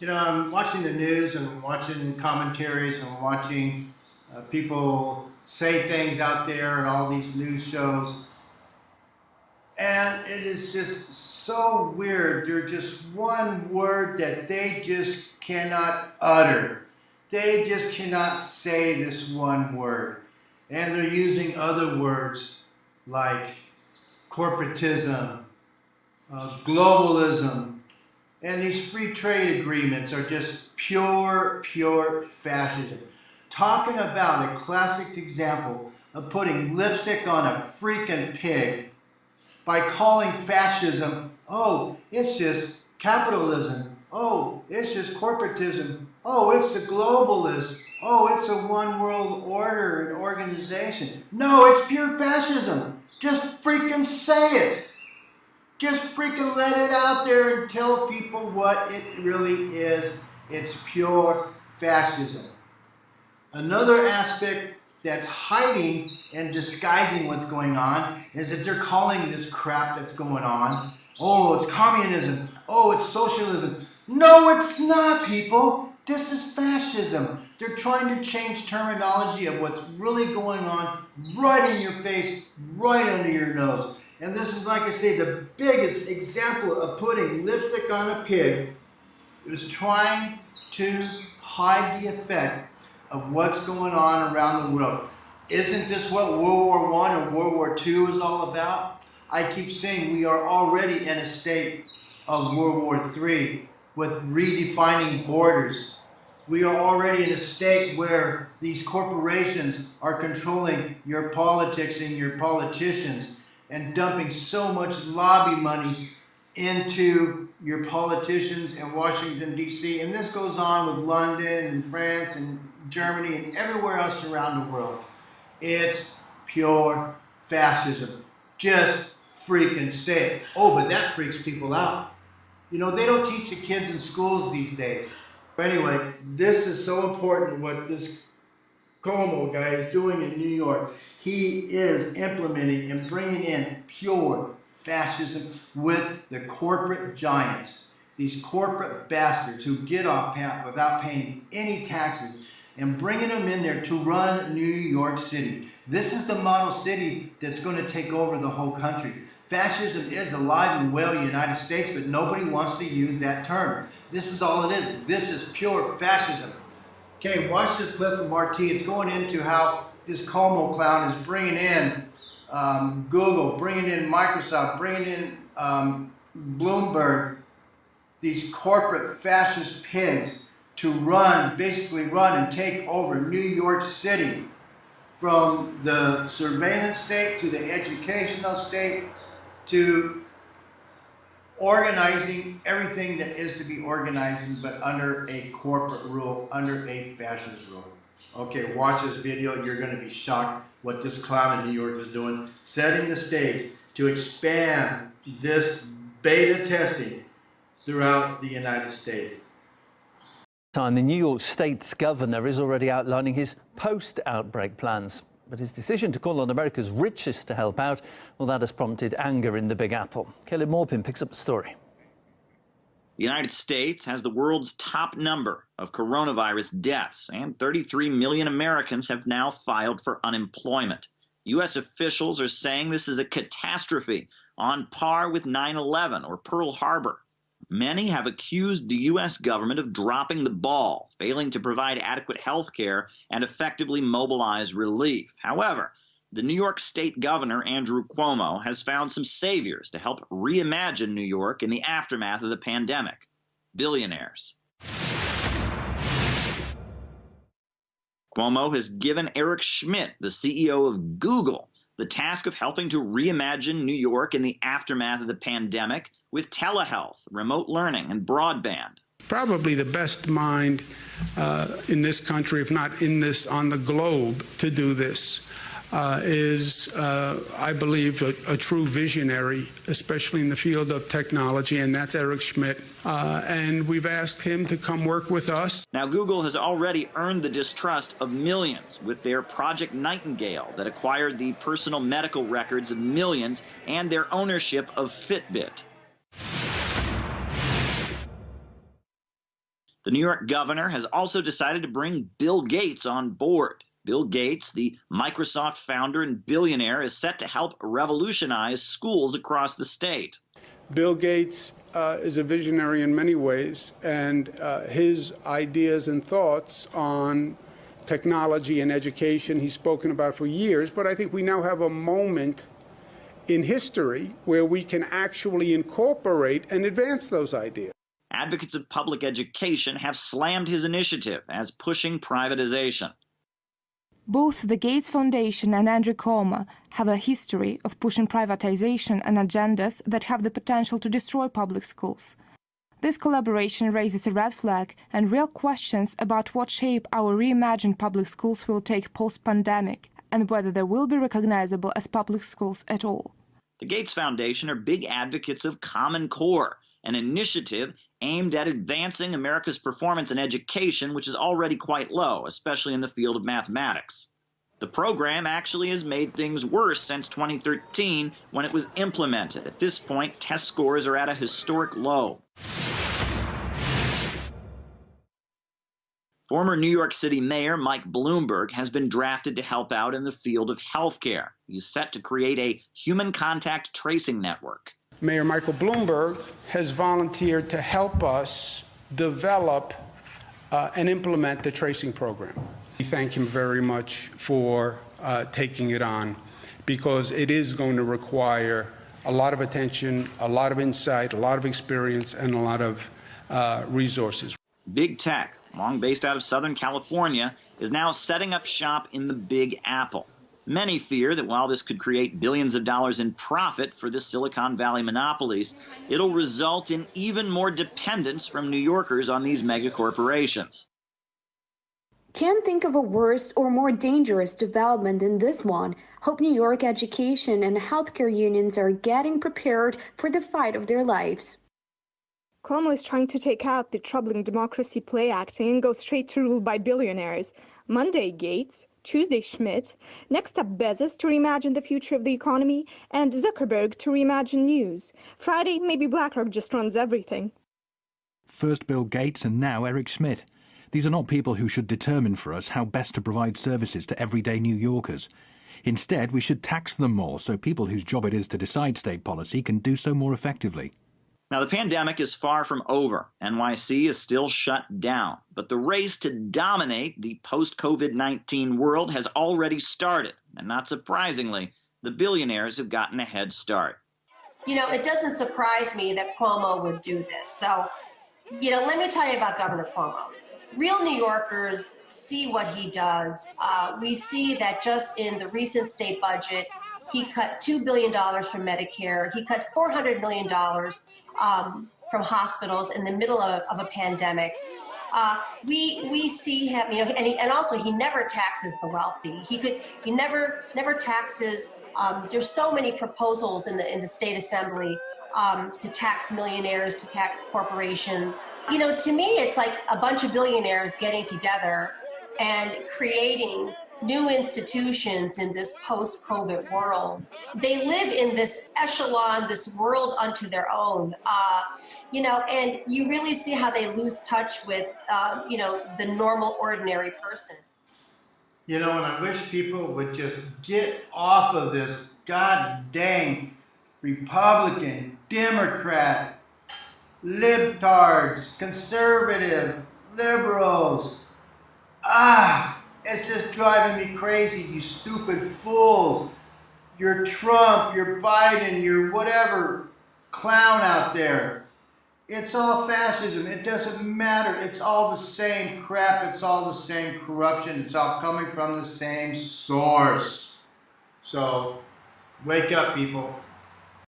I'm watching the news and watching commentaries and watching people say things out there and all these news shows. And it is just so weird. There's just one word that they just cannot utter. They just cannot say this one word. And they're using other words like corporatism, globalism, and these free trade agreements are just pure fascism. Talking about a classic example of putting lipstick on a freaking pig by calling fascism, oh, it's just capitalism. Oh, it's just corporatism. Oh, it's the globalists. Oh, it's a one world order and organization. No, it's pure fascism. Just freaking say it. Just freaking let it out there and tell people what it really is. It's pure fascism. Another aspect that's hiding and disguising what's going on is that they're calling this crap that's going on, oh, it's communism, oh, it's socialism. No, it's not, people. This is fascism. They're trying to change terminology of what's really going on right in your face, right under your nose. And this is, like I say, the biggest example of putting lipstick on a pig. It was trying to hide the effect of what's going on around the world. Isn't this what World War I and World War II is all about? I keep saying we are already in a state of World War III with redefining borders. We are already in a state where these corporations are controlling your politics and your politicians and dumping so much lobby money into your politicians in Washington, D.C. And this goes on with London and France and Germany and everywhere else around the world. It's pure fascism. Just freaking say it. Oh, but that freaks people out. They don't teach the kids in schools these days. But anyway, this is so important what this Cuomo guy is doing in New York. He is implementing and bringing in pure fascism with the corporate giants, these corporate bastards who get off without paying any taxes and bringing them in there to run New York City. This is the model city that's going to take over the whole country. Fascism is alive and well in the United States, but nobody wants to use that term. This is all it is. This is pure fascism. Okay, watch this clip from RT. It's going into how this Cuomo clown is bringing in Google, bringing in Microsoft, bringing in Bloomberg, these corporate fascist pigs to basically run and take over New York City, from the surveillance state to the educational state to organizing everything that is to be organizing, but under a corporate rule, under a fascist rule. Okay, watch this video. You're going to be shocked what this clown in New York is doing, setting the stage to expand this beta testing throughout the United States. The New York State's governor is already outlining his post-outbreak plans. But his decision to call on America's richest to help out, well, that has prompted anger in the Big Apple. Kelly Morpin picks up the story. The United States has the world's top number of coronavirus deaths, and 33 million Americans have now filed for unemployment. U.S. officials are saying this is a catastrophe on par with 9/11 or Pearl Harbor. Many have accused the U.S. government of dropping the ball, failing to provide adequate health care and effectively mobilize relief. However, the New York State Governor, Andrew Cuomo, has found some saviors to help reimagine New York in the aftermath of the pandemic: billionaires. Cuomo has given Eric Schmidt, the CEO of Google, the task of helping to reimagine New York in the aftermath of the pandemic with telehealth, remote learning, and broadband. Probably the best mind in this country, if not on the globe, to do this. Is, I believe, a true visionary, especially in the field of technology, and that's Eric Schmidt. And we've asked him to come work with us. Now, Google has already earned the distrust of millions with their Project Nightingale that acquired the personal medical records of millions and their ownership of Fitbit. The New York governor has also decided to bring Bill Gates on board. Bill Gates, the Microsoft founder and billionaire, is set to help revolutionize schools across the state. Bill Gates is a visionary in many ways, and his ideas and thoughts on technology and education he's spoken about for years, but I think we now have a moment in history where we can actually incorporate and advance those ideas. Advocates of public education have slammed his initiative as pushing privatization. Both the Gates Foundation and Andrew Cuomo have a history of pushing privatization and agendas that have the potential to destroy public schools. This collaboration raises a red flag and real questions about what shape our reimagined public schools will take post-pandemic and whether they will be recognizable as public schools at all. The Gates Foundation are big advocates of Common Core, an initiative aimed at advancing America's performance in education, which is already quite low, especially in the field of mathematics. The program actually has made things worse since 2013 when it was implemented. At this point, test scores are at a historic low. Former New York City Mayor Mike Bloomberg has been drafted to help out in the field of healthcare. He's set to create a human contact tracing network. Mayor Michael Bloomberg has volunteered to help us develop and implement the tracing program. We thank him very much for taking it on, because it is going to require a lot of attention, a lot of insight, a lot of experience, and a lot of resources. Big tech, long based out of Southern California, is now setting up shop in the Big Apple. Many fear that while this could create billions of dollars in profit for the Silicon Valley monopolies, it'll result in even more dependence from New Yorkers on these mega corporations. Can't think of a worse or more dangerous development than this one. Hope New York education and healthcare unions are getting prepared for the fight of their lives. Cuomo is trying to take out the troubling democracy play acting and go straight to rule by billionaires. Monday, Gates. Tuesday, Schmidt. Next up, Bezos to reimagine the future of the economy, and Zuckerberg to reimagine news. Friday, maybe BlackRock just runs everything. First Bill Gates and now Eric Schmidt. These are not people who should determine for us how best to provide services to everyday New Yorkers. Instead, we should tax them more so people whose job it is to decide state policy can do so more effectively. Now, the pandemic is far from over. NYC is still shut down. But the race to dominate the post-COVID-19 world has already started. And not surprisingly, the billionaires have gotten a head start. You know, it doesn't surprise me that Cuomo would do this. So, let me tell you about Governor Cuomo. Real New Yorkers see what he does. We see that just in the recent state budget, he cut $2 billion from Medicare. He cut $400 million from hospitals in the middle of a pandemic. We see him, and also he never taxes the wealthy. He never taxes. There's so many proposals in the state assembly to tax millionaires, to tax corporations. To me, it's like a bunch of billionaires getting together and creating new institutions in this post-COVID world. They live in this echelon, this world unto their own, and you really see how they lose touch with, the normal, ordinary person. And I wish people would just get off of this god dang Republican, Democrat, libtards, conservative, liberals. It's just driving me crazy, you stupid fools. You're Trump, you're Biden, you're whatever clown out there. It's all fascism. It doesn't matter. It's all the same crap. It's all the same corruption. It's all coming from the same source. So, wake up, people.